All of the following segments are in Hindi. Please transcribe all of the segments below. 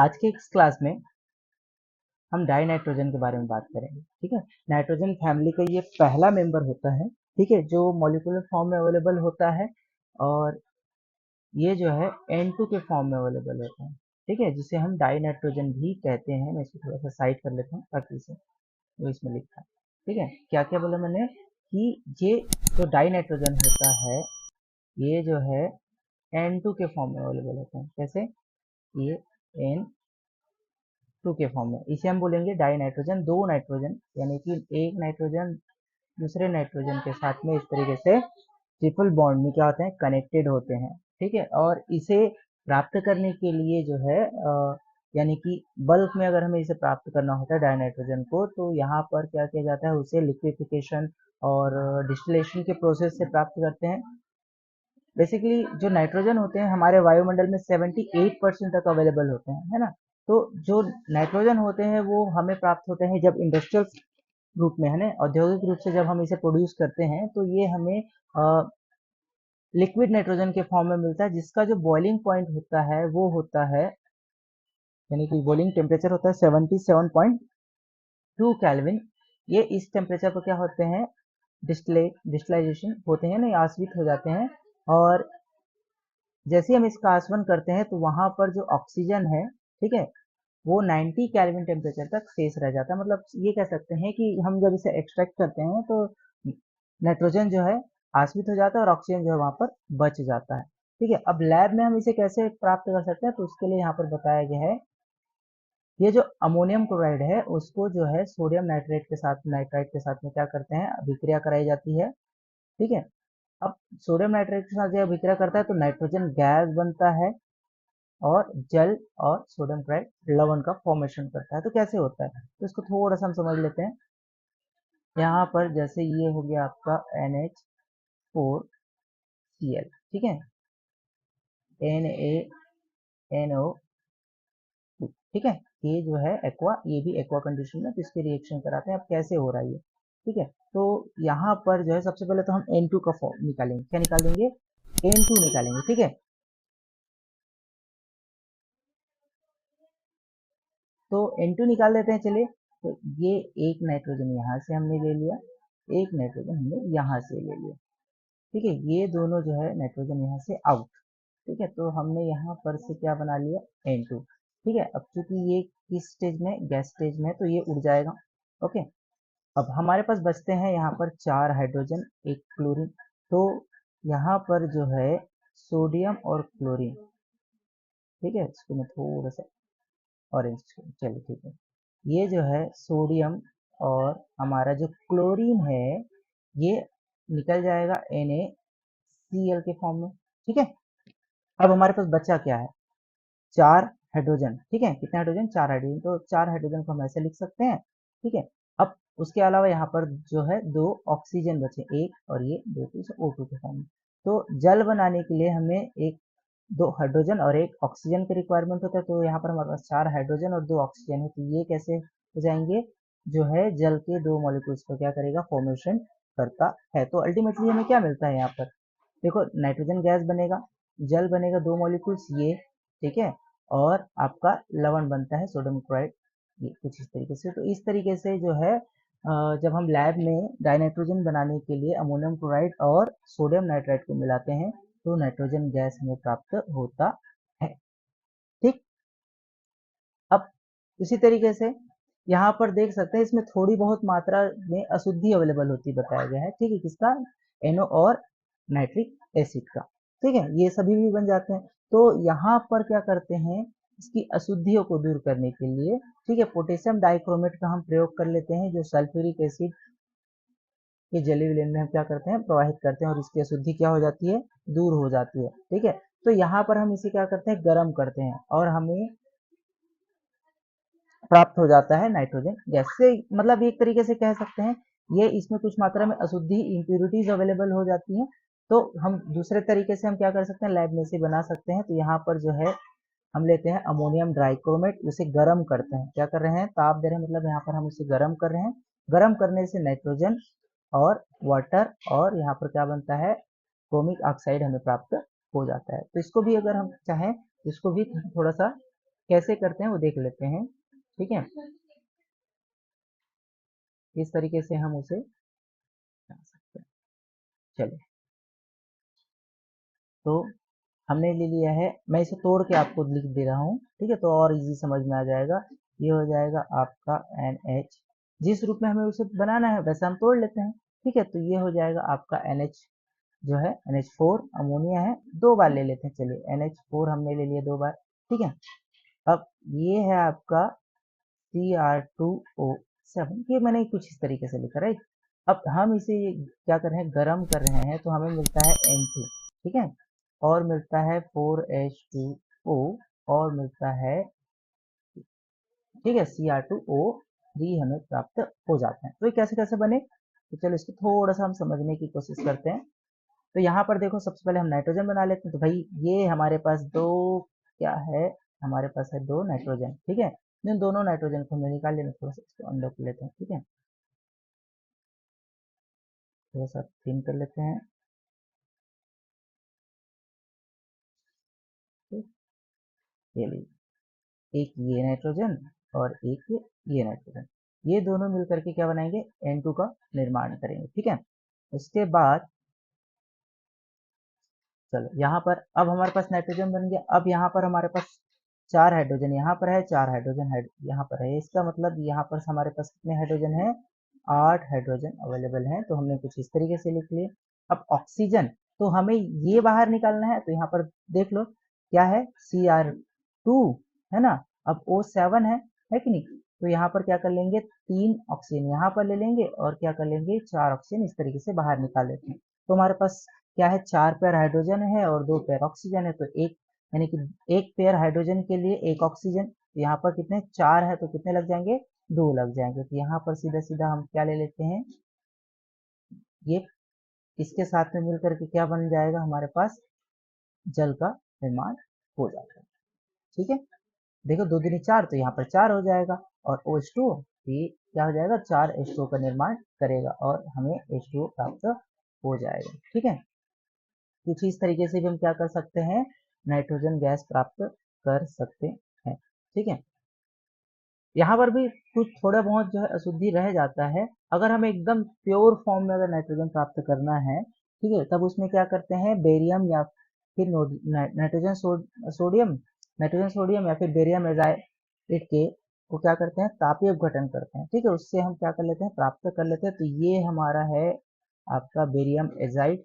आज के इस क्लास में हम डाई नाइट्रोजन के बारे में बात करेंगे। ठीक है, नाइट्रोजन फैमिली का ये पहला मेंबर होता है, ठीक है, जो मॉलिक्यूलर फॉर्म में अवेलेबल होता है और ये जो है N2 के फॉर्म में अवेलेबल होता है। ठीक है, जिसे हम डाई नाइट्रोजन भी कहते हैं। मैं इसको थोड़ा सा साइड कर लेता हूँ ताकि इसे जो इसमें लिखा है। ठीक है, क्या क्या बोला मैंने कि ये जो डाई नाइट्रोजन होता है ये जो है N2 के फॉर्म में अवेलेबल होता है। कैसे? ये N2 के फॉर्म में, इसे हम बोलेंगे डाई नाइट्रोजन। दो नाइट्रोजन यानी कि एक नाइट्रोजन दूसरे नाइट्रोजन के साथ में इस तरीके से ट्रिपल बॉन्ड में क्या होते हैं, कनेक्टेड होते हैं। ठीक है, और इसे प्राप्त करने के लिए जो है यानी कि बल्क में अगर हमें इसे प्राप्त करना होता है डाई नाइट्रोजन को, तो यहाँ पर क्या किया जाता है, उसे लिक्विफिकेशन और डिस्टिलेशन के प्रोसेस से प्राप्त करते हैं। बेसिकली जो नाइट्रोजन होते हैं हमारे वायुमंडल में 78% तक अवेलेबल होते हैं, है ना। तो जो नाइट्रोजन होते हैं वो हमें प्राप्त होते हैं जब इंडस्ट्रियल रूप में, है ना, औद्योगिक रूप से जब हम इसे प्रोड्यूस करते हैं तो ये हमें लिक्विड नाइट्रोजन के फॉर्म में मिलता है, जिसका जो बॉइलिंग पॉइंट होता है वो होता है, यानी कि बॉइलिंग टेम्परेचर होता है 77.2 केल्विन। ये इस टेम्परेचर पर क्या होते हैं, डिस्टिलाइजेशन होते हैं, नहीं आश्रित हो जाते हैं। और जैसे ही हम इसका आसवन करते हैं तो वहां पर जो ऑक्सीजन है, ठीक है, वो 90 केल्विन टेम्परेचर तक शेष रह जाता है। मतलब ये कह सकते हैं कि हम जब इसे एक्सट्रैक्ट करते हैं तो नाइट्रोजन जो है आश्रित हो जाता है और ऑक्सीजन जो है वहां पर बच जाता है। ठीक है, अब लैब में हम इसे कैसे प्राप्त कर सकते हैं, तो उसके लिए यहाँ पर बताया गया है, ये जो अमोनियम क्लोराइड है उसको जो है सोडियम नाइट्रेट के साथ, नाइट्राइट के साथ में क्या करते हैं, अभिक्रिया कराई जाती है। ठीक है, अब सोडियम नाइट्रेट के साथ जब अभिक्रिया करता है तो नाइट्रोजन गैस बनता है और जल और सोडियम क्लोराइड लवण का फॉर्मेशन करता है। तो कैसे होता है, तो इसको थोड़ा सा हम समझ लेते हैं। यहाँ पर जैसे ये हो गया आपका NH4Cl, ठीक है, NaNO2, ठीक है, ये जो है एक्वा, ये भी एक्वा कंडीशन में, तो इसके रिएक्शन कराते हैं। अब कैसे हो रहा है ये, ठीक है, तो यहाँ पर जो है सबसे पहले तो हम N2 का फॉर्म निकालेंगे। क्या निकाल देंगे, N2 निकालेंगे। ठीक है, तो N2 निकाल देते हैं। चलिए, तो ये एक नाइट्रोजन यहाँ से हमने ले लिया, एक नाइट्रोजन हमने यहाँ से ले लिया। ठीक है, ये दोनों जो है नाइट्रोजन यहाँ से आउट। ठीक है, तो हमने यहाँ पर से क्या बना लिया, N2। ठीक है, अब चूंकि ये किस स्टेज में, गैस स्टेज में, तो ये उड़ जाएगा। ओके, अब हमारे पास बचते हैं यहाँ पर 4 हाइड्रोजन, एक क्लोरीन। तो यहाँ पर जो है सोडियम और क्लोरीन, ठीक है, इसको मैं थोड़ा सा ऑरेंज, चलिए ठीक है, ये जो है सोडियम और हमारा जो क्लोरीन है ये निकल जाएगा NaCl के फॉर्म में। ठीक है, अब हमारे पास बचा क्या है, 4 हाइड्रोजन। ठीक है, कितने हाइड्रोजन, 4 हाइड्रोजन, तो 4 हाइड्रोजन को हम ऐसे लिख सकते हैं। ठीक है, अब उसके अलावा यहाँ पर जो है 2 ऑक्सीजन बचे, एक और ये दो, तो O2 के फॉर्म में। तो जल बनाने के लिए हमें एक 2 हाइड्रोजन और एक ऑक्सीजन की रिक्वायरमेंट होता है। तो यहाँ पर हमारे पास 4 हाइड्रोजन और 2 ऑक्सीजन है, तो ये कैसे हो जाएंगे, जो है जल के 2 मॉलिक्यूल्स को क्या करेगा, फॉर्मेशन करता है। तो अल्टीमेटली हमें क्या मिलता है यहाँ पर, देखो नाइट्रोजन गैस बनेगा, जल बनेगा 2 मॉलिक्यूल्स ये, ठीक है, और आपका लवण बनता है सोडियम क्लोराइड, ये कुछ इस तरीके से। तो इस तरीके से जो है जब हम लैब में डाइनाइट्रोजन बनाने के लिए अमोनियम क्लोराइड और सोडियम नाइट्राइड को मिलाते हैं तो नाइट्रोजन गैस हमें प्राप्त होता है। ठीक, अब इसी तरीके से यहाँ पर देख सकते हैं, इसमें थोड़ी बहुत मात्रा में अशुद्धि अवेलेबल होती बताया गया है। ठीक है, किसका, NO और नाइट्रिक एसिड का। ठीक है, ये सभी भी बन जाते हैं। तो यहाँ पर क्या करते हैं, इसकी अशुद्धियों को दूर करने के लिए, ठीक है, पोटेशियम डाइक्रोमेट का हम प्रयोग कर लेते हैं, जो सल्फ्यूरिक एसिड के जलीय विलयन में हम क्या करते हैं, प्रवाहित करते हैं, और इसकी अशुद्धि क्या हो जाती है, दूर हो जाती है। ठीक है, तो यहाँ पर हम इसे क्या करते हैं, गर्म करते हैं और हमें प्राप्त हो जाता है नाइट्रोजन गैस से। मतलब एक तरीके से कह सकते हैं ये, इसमें कुछ मात्रा में अशुद्धि इंप्यूरिटीज अवेलेबल हो जाती हैं। तो हम दूसरे तरीके से हम क्या कर सकते हैं, लैब में से बना सकते हैं। तो यहाँ पर जो है हम लेते हैं अमोनियम ड्राइक्रोमेट, उसे गर्म करते हैं। क्या कर रहे हैं, ताप दे रहे हैं, मतलब यहाँ पर हम उसे गर्म कर रहे हैं। गर्म करने से नाइट्रोजन और वाटर और यहाँ पर क्या बनता है, क्रोमिक ऑक्साइड हमें प्राप्त हो जाता है। तो इसको भी अगर हम चाहें, इसको भी थोड़ा सा कैसे करते हैं वो देख लेते हैं, ठीक है। इस तरीके से हम उसे बना सकते हैं। चलिए, तो हमने ले लिया है, मैं इसे तोड़ के आपको लिख दे रहा हूँ, ठीक है, तो और इजी समझ में आ जाएगा। ये हो जाएगा आपका NH, जिस रूप में हमें उसे बनाना है वैसे हम तोड़ लेते हैं, ठीक है। तो ये हो जाएगा आपका NH जो है NH4, अमोनिया है, 2 बार ले लेते हैं। चलिए, NH4 हमने ले लिया 2 बार, ठीक है। अब ये है आपका Cr2O7, ये मैंने कुछ इस तरीके से लिखा, राइट। अब हम इसे क्या कर रहे हैं, गर्म कर रहे हैं, तो हमें मिलता है N2, ठीक है, और मिलता है 4H2O, और मिलता है, ठीक है, Cr2O3 हमें प्राप्त हो जाते हैं। तो ये कैसे कैसे बने, तो चलो इसको थोड़ा सा हम समझने की कोशिश करते हैं। तो यहाँ पर देखो, सबसे पहले हम नाइट्रोजन बना लेते हैं। तो भाई ये हमारे पास दो, क्या है, हमारे पास है 2 नाइट्रोजन, ठीक है। इन दोनों नाइट्रोजन को हमें निकाल लेना, थोड़ा सा इसको अंदर कर लेते हैं, ठीक है, थोड़ा सा थिन कर लेते हैं, ठीक? ये लीजिए, एक ये नाइट्रोजन और एक ये नाइट्रोजन, ये दोनों मिल करके क्या बनाएंगे, N2 का निर्माण करेंगे, ठीक है। उसके बाद चलो यहाँ पर अब हमारे पास नाइट्रोजन बन गया। अब यहाँ पर हमारे पास 4 हाइड्रोजन यहाँ पर है, 4 हाइड्रोजन यहाँ पर है। इसका मतलब यहाँ पर हमारे पास कितने हाइड्रोजन है, 8 हाइड्रोजन अवेलेबल हैं। तो हमने कुछ इस तरीके से लिख लिए। अब ऑक्सीजन, तो हमें ये बाहर निकालना है, तो यहाँ पर देख लो क्या है, Cr2 है ना। अब O7 है कि नहीं। तो यहाँ पर क्या कर लेंगे, 3 ऑक्सीजन यहाँ पर ले लेंगे और क्या कर लेंगे, 4 ऑक्सीजन इस तरीके से बाहर निकाल लेते हैं। तो हमारे पास क्या है, 4 पेयर हाइड्रोजन है और 2 पेयर ऑक्सीजन है। तो एक, यानी कि एक पेयर हाइड्रोजन के लिए एक ऑक्सीजन, यहाँ पर कितने, 4 है, तो कितने लग जाएंगे, 2 लग जाएंगे। तो यहाँ पर सीधा सीधा हम क्या ले लेते हैं, ये इसके साथ में मिलकर के क्या बन जाएगा, हमारे पास जल का निर्माण हो जाएगा, ठीक है। देखो 2 दूनी 4, तो यहाँ पर 4 हो जाएगा, और OH2 ये क्या हो जाएगा, 4H2O का निर्माण करेगा और हमें H2O प्राप्त हो जाएगा, ठीक है। कुछ इस तरीके से भी हम क्या कर सकते हैं, नाइट्रोजन गैस प्राप्त कर सकते हैं, ठीक है। यहाँ पर भी कुछ थोड़ा बहुत जो है अशुद्धि रह जाता है। अगर हमें एकदम प्योर फॉर्म में अगर नाइट्रोजन प्राप्त करना है, ठीक है, तब उसमें क्या करते हैं, बेरियम या फिर सोडियम, नाइट्रोजन सोडियम या फिर बेरियम एजाइड के को क्या करते हैं, तापीय अपघटन करते हैं, ठीक है। उससे हम क्या कर लेते हैं, प्राप्त कर लेते हैं। तो ये हमारा है आपका बेरियम एजाइड,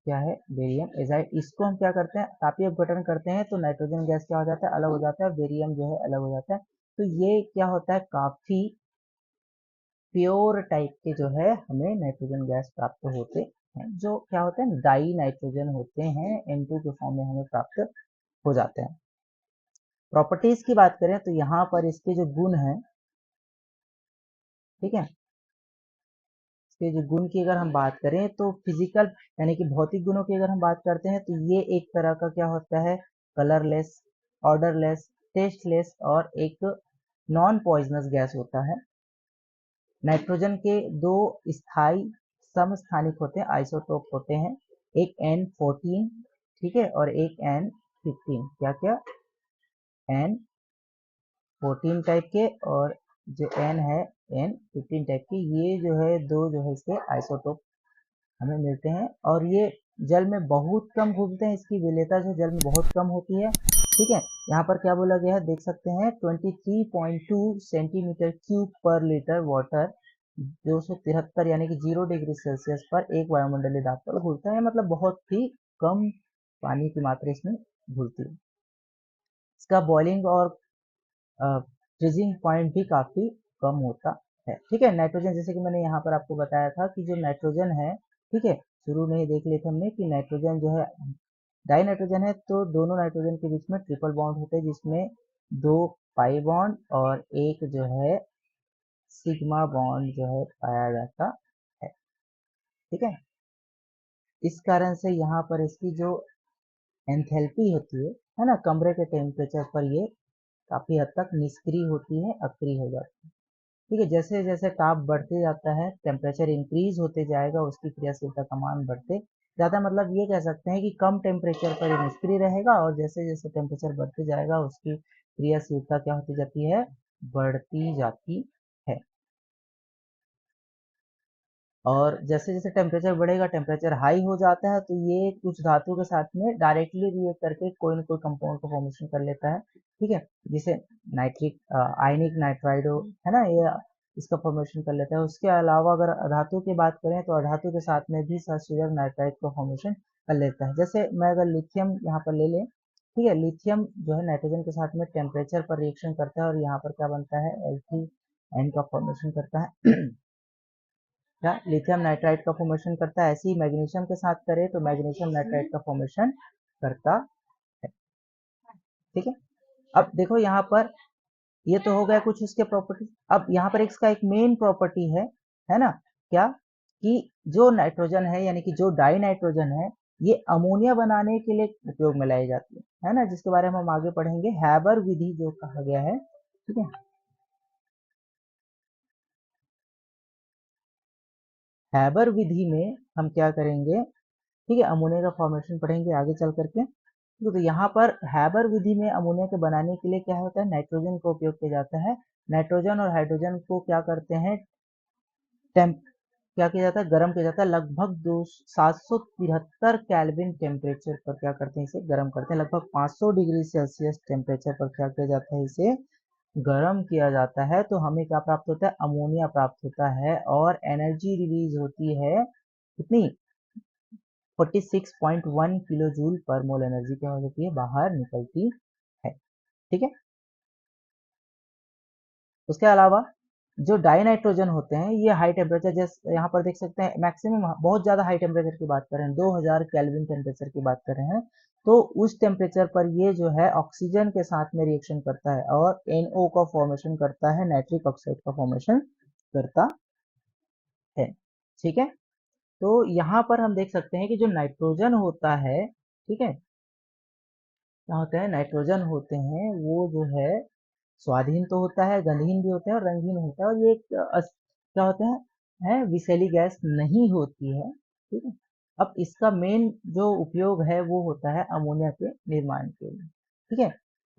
क्या है, बेरियम एजाइड। इसको हम क्या करते हैं, तापीय अपघटन करते हैं, तो नाइट्रोजन गैस क्या हो जाता है, अलग हो जाता है, बेरियम जो है अलग हो जाता है। तो ये क्या होता है, काफी प्योर टाइप के जो है हमें नाइट्रोजन गैस प्राप्त होते हैं, जो क्या होते हैं, डाई नाइट्रोजन होते हैं, N2 के फॉर्म में हमें प्राप्त हो जाते हैं। प्रॉपर्टीज की बात करें तो यहाँ पर इसके जो गुण हैं, ठीक है, इसके जो गुण की अगर हम बात करें तो फिजिकल, यानी कि भौतिक गुणों की अगर हम बात करते हैं, तो ये एक तरह का क्या होता है, कलरलेस, ऑर्डरलेस, टेस्टलेस और एक नॉन पॉइजनस गैस होता है। नाइट्रोजन के 2 स्थायी समस्थानिक होते हैं, आइसोटोप होते हैं, एक N14, ठीक है, और एक N15। क्या क्या, N14 टाइप के और जो N है N15 टाइप के, ये जो है दो जो है इसके आइसोटोप हमें मिलते हैं। और ये जल में बहुत कम घुलते हैं, इसकी विलेयता जो जल में बहुत कम होती है, ठीक है। यहाँ पर क्या बोला गया है, देख सकते हैं, 23.2 सेंटीमीटर क्यूब पर लीटर वाटर 273 यानी कि 0 डिग्री सेल्सियस पर एक वायुमंडलीय दाब पर घुलता है। मतलब बहुत ही कम पानी की मात्रा इसमें घुलती है। इसका बॉइलिंग और फ्रीजिंग पॉइंट भी काफी कम होता है, ठीक है। नाइट्रोजन, जैसे कि मैंने यहाँ पर आपको बताया था कि जो नाइट्रोजन है, ठीक है, शुरू में ही देख लिए थे हमने कि नाइट्रोजन जो है डाई नाइट्रोजन है, तो दोनों नाइट्रोजन के बीच में ट्रिपल बॉन्ड होते हैं, जिसमें 2 पाई बॉन्ड और एक जो है सिग्मा बॉन्ड जो है पाया जाता है, ठीक है। इस कारण से यहाँ पर इसकी जो एंथैल्पी होती है ना, कमरे के टेम्परेचर पर ये काफी हद तक निष्क्रिय होती है, अक्रिय हो जाती है, ठीक है। जैसे जैसे ताप बढ़ते जाता है, टेम्परेचर इंक्रीज होते जाएगा, उसकी क्रियाशीलता का मान बढ़ते ज़्यादा मतलब ये कह सकते हैं कि कम टेम्परेचर पर ये निष्क्रिय रहेगा, और जैसे जैसे टेम्परेचर बढ़ते जाएगा उसकी क्रियाशीलता क्या होती जाती है, बढ़ती जाती है। और जैसे जैसे टेम्परेचर बढ़ेगा, टेम्परेचर हाई हो जाता है, तो ये कुछ धातु के साथ में डायरेक्टली रिएक्ट करके कोई न कोई कंपाउंड को फॉर्मेशन कर लेता है, ठीक है, जिसे नाइट्रिक आयनिक नाइट्राइड है ना, ये इसका फॉर्मेशन कर लेता है। उसके अलावा अगर अधातु की बात करें तो अधातु के साथ में भी सल्फ्यूरिक नाइट्राइड का फॉर्मेशन कर लेता है। जैसे मैं अगर लिथियम यहाँ पर ले लें, ठीक है, लिथियम जो है नाइट्रोजन के साथ में टेम्परेचर पर रिएक्शन करता है और यहाँ पर क्या बनता है, Al3N का फॉर्मेशन करता है। क्या लिथियम नाइट्राइड का फॉर्मेशन करता है। ऐसे ही मैग्नीशियम के साथ करें तो मैग्नीशियम नाइट्राइड का फॉर्मेशन करता है, ठीक है। अब देखो यहाँ पर ये तो हो गया कुछ इसके प्रॉपर्टी। अब यहाँ पर इसका एक मेन प्रॉपर्टी है ना, क्या कि जो नाइट्रोजन है यानी कि जो डाई नाइट्रोजन है, ये अमोनिया बनाने के लिए उपयोग में लाई जाती है ना, जिसके बारे में हम आगे पढ़ेंगे, हैबर विधि जो कहा गया है, ठीक है। हैबर विधि में हम क्या करेंगे, ठीक है, अमोनिया का फॉर्मेशन पढ़ेंगे आगे चल करके। तो यहाँ पर हैबर विधि में अमोनिया के बनाने के लिए क्या होता है, नाइट्रोजन का उपयोग किया जाता है। नाइट्रोजन और हाइड्रोजन को क्या करते हैं, टेम्प क्या किया जाता है, गर्म किया जाता है। लगभग 773 केल्विन टेम्परेचर पर क्या करते हैं, इसे गर्म करते हैं। लगभग 500 डिग्री सेल्सियस टेम्परेचर पर क्या किया जाता है, इसे गर्म किया जाता है। तो हमें क्या प्राप्त होता है, अमोनिया प्राप्त होता है, और एनर्जी रिलीज होती है कितनी, 46.1 किलो जूल पर मोल एनर्जी क्या हो जाती है, बाहर निकलती है, ठीक है। उसके अलावा जो डाई नाइट्रोजन होते हैं, ये हाई टेम्परेचर, जैसे यहाँ पर देख सकते हैं, मैक्सिमम बहुत ज़्यादा हाई टेम्परेचर की बात कर रहे हैं, 2000 केल्विन टेम्परेचर की बात कर रहे हैं, तो उस टेम्परेचर पर ये जो है ऑक्सीजन के साथ में रिएक्शन करता है और NO का फॉर्मेशन करता है, नाइट्रिक ऑक्साइड का फॉर्मेशन करता है, ठीक है। तो यहाँ पर हम देख सकते हैं कि जो नाइट्रोजन होता है, ठीक है, क्या होता है, नाइट्रोजन होते हैं वो जो है स्वादहीन तो होता है, गंधहीन भी होता है और रंगहीन होता है, और ये एक क्या होते हैं, विषैली गैस नहीं होती है, ठीक है। अब इसका मेन जो उपयोग है वो होता है अमोनिया के निर्माण के लिए, ठीक है।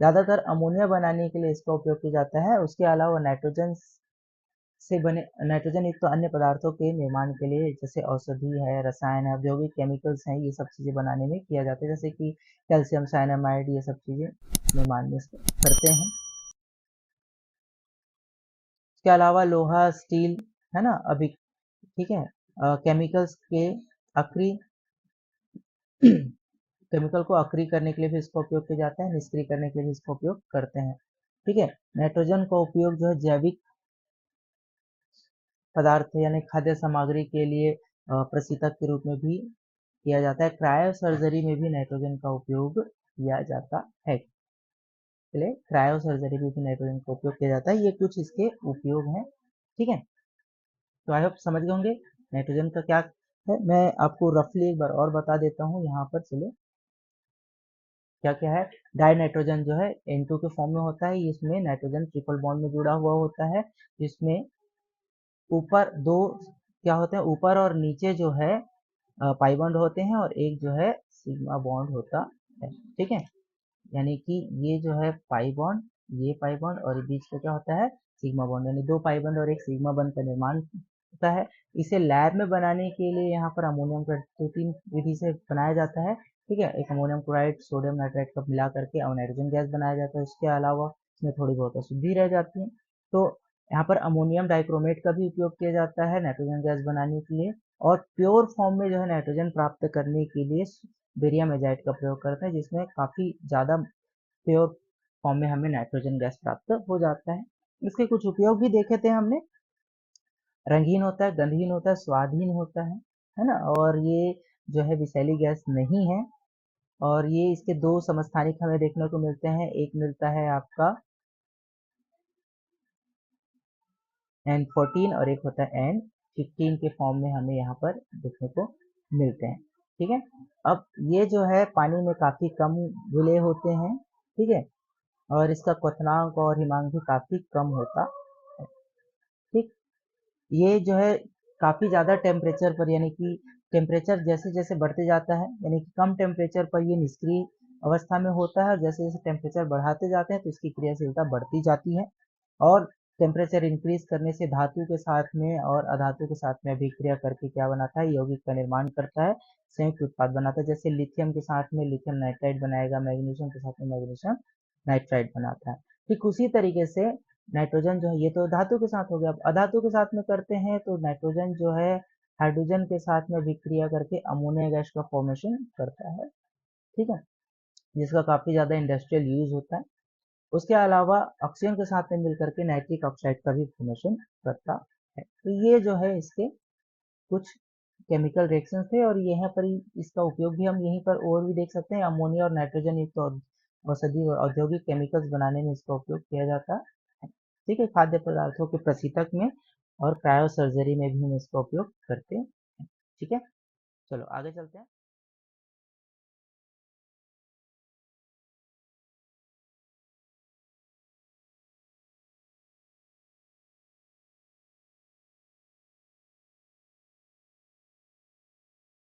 ज्यादातर अमोनिया बनाने के लिए इसका उपयोग किया जाता है। उसके अलावा नाइट्रोजन से बने नाइट्रोजन युक्त अन्य पदार्थों के निर्माण के लिए, जैसे औषधि है, रसायन है, औद्योगिक केमिकल्स हैं, ये सब चीजें बनाने में किया जाता है, जैसे कि कैल्शियम साइनामाइड, ये सब चीजें निर्माण में करते हैं। इसके अलावा लोहा, स्टील, है ना, अभी, ठीक है, केमिकल्स के अक्री केमिकल को अक्री करने के लिए भी इसका उपयोग किया जाता है, निष्क्रिय करने के लिए भी इसका उपयोग करते हैं, ठीक है। नाइट्रोजन का उपयोग जो है जैविक पदार्थ यानी खाद्य सामग्री के लिए प्रशीतक के रूप में भी किया जाता है। क्रायो सर्जरी में भी नाइट्रोजन का उपयोग किया जाता है, इसलिए क्रायो सर्जरी में भी नाइट्रोजन का उपयोग किया जाता है। ये कुछ इसके उपयोग हैं, ठीक है। तो आई होप समझ गए होंगे नाइट्रोजन का क्या है। मैं आपको रफली एक बार और बता देता हूँ यहाँ पर, चलो क्या क्या है। डाई नाइट्रोजन जो है N2 के फॉर्म में होता है, इसमें नाइट्रोजन ट्रिपल बॉन्ड में जुड़ा हुआ होता है, जिसमें ऊपर दो क्या होते हैं, ऊपर और नीचे जो है पाई बॉन्ड होते हैं, और एक जो है सिग्मा बॉन्ड होता है, ठीक है। यानी कि ये जो है पाई बॉन्ड, ये पाई बॉन्ड, और बीच में क्या होता है, सिग्मा बॉन्ड, यानी दो पाई बॉन्ड और एक सिग्मा बॉन्ड का निर्माण होता है। इसे लैब में बनाने के लिए यहाँ पर अमोनियम का 2-3 विधि से बनाया जाता है, ठीक है। एक अमोनियम क्लोराइड सोडियम नाइट्राइड का मिला करके नाइट्रोजन गैस बनाया जाता है। उसके अलावा इसमें थोड़ी बहुत अशुद्धि रह जाती है, तो यहाँ पर अमोनियम डाइक्रोमेट का भी उपयोग किया जाता है नाइट्रोजन गैस बनाने के लिए। और प्योर फॉर्म में जो है नाइट्रोजन प्राप्त करने के लिए बेरियम एजाइड का प्रयोग करते हैं, जिसमें काफी ज्यादा प्योर फॉर्म में हमें नाइट्रोजन गैस प्राप्त हो जाता है। इसके कुछ उपयोग भी देखे थे हमने, रंगीन होता है, गंधहीन होता है, स्वादहीन होता है ना, और ये जो है विषैली गैस नहीं है। और ये इसके दो समस्थानिक हमें देखने को मिलते हैं, एक मिलता है आपका N14 और एक होता है N15 के फॉर्म में हमें यहाँ पर देखने को मिलते हैं, ठीक है। अब ये जो है पानी में काफी कम घुले होते हैं, ठीक है, और इसका क्वथनांक और हिमांक भी काफी कम होता है, ठीक। ये जो है काफी ज्यादा टेम्परेचर पर यानी कि टेम्परेचर जैसे जैसे बढ़ते जाता है, यानी कि कम टेम्परेचर पर ये निष्क्रिय अवस्था में होता है, और जैसे जैसे टेम्परेचर बढ़ाते जाते हैं तो इसकी क्रियाशीलता बढ़ती जाती है। और टेम्परेचर इंक्रीज करने से धातु के साथ में और अधातु के साथ में अभिक्रिया करके क्या बनाता है, यौगिक का निर्माण करता है, संयुक्त उत्पाद बनाता है। जैसे लिथियम के साथ में लिथियम नाइट्राइड बनाएगा, मैग्नीशियम के साथ में मैग्नीशियम नाइट्राइड बनाता है। ठीक उसी तरीके से नाइट्रोजन जो है, ये तो धातु के साथ हो गया। अब अधातु के साथ में करते हैं तो नाइट्रोजन जो है हाइड्रोजन के साथ में अभिक्रिया करके अमोनिया गैस का फॉर्मेशन करता है, ठीक है, जिसका काफी ज्यादा इंडस्ट्रियल यूज होता है। उसके अलावा ऑक्सीजन के साथ में मिलकर के नाइट्रिक ऑक्साइड का भी फॉर्मेशन करता है। तो ये जो है इसके कुछ केमिकल रिएक्शंस थे, और यहाँ पर इसका उपयोग भी हम यहीं पर और भी देख सकते हैं। अमोनिया और नाइट्रोजन युक्त औषधि और औद्योगिक केमिकल्स बनाने में इसका उपयोग किया जाता है, ठीक है, खाद्य पदार्थों के प्रशीतक में और क्रायो सर्जरी में भी हम इसका उपयोग करते हैं, ठीक है। चलो आगे चलते हैं।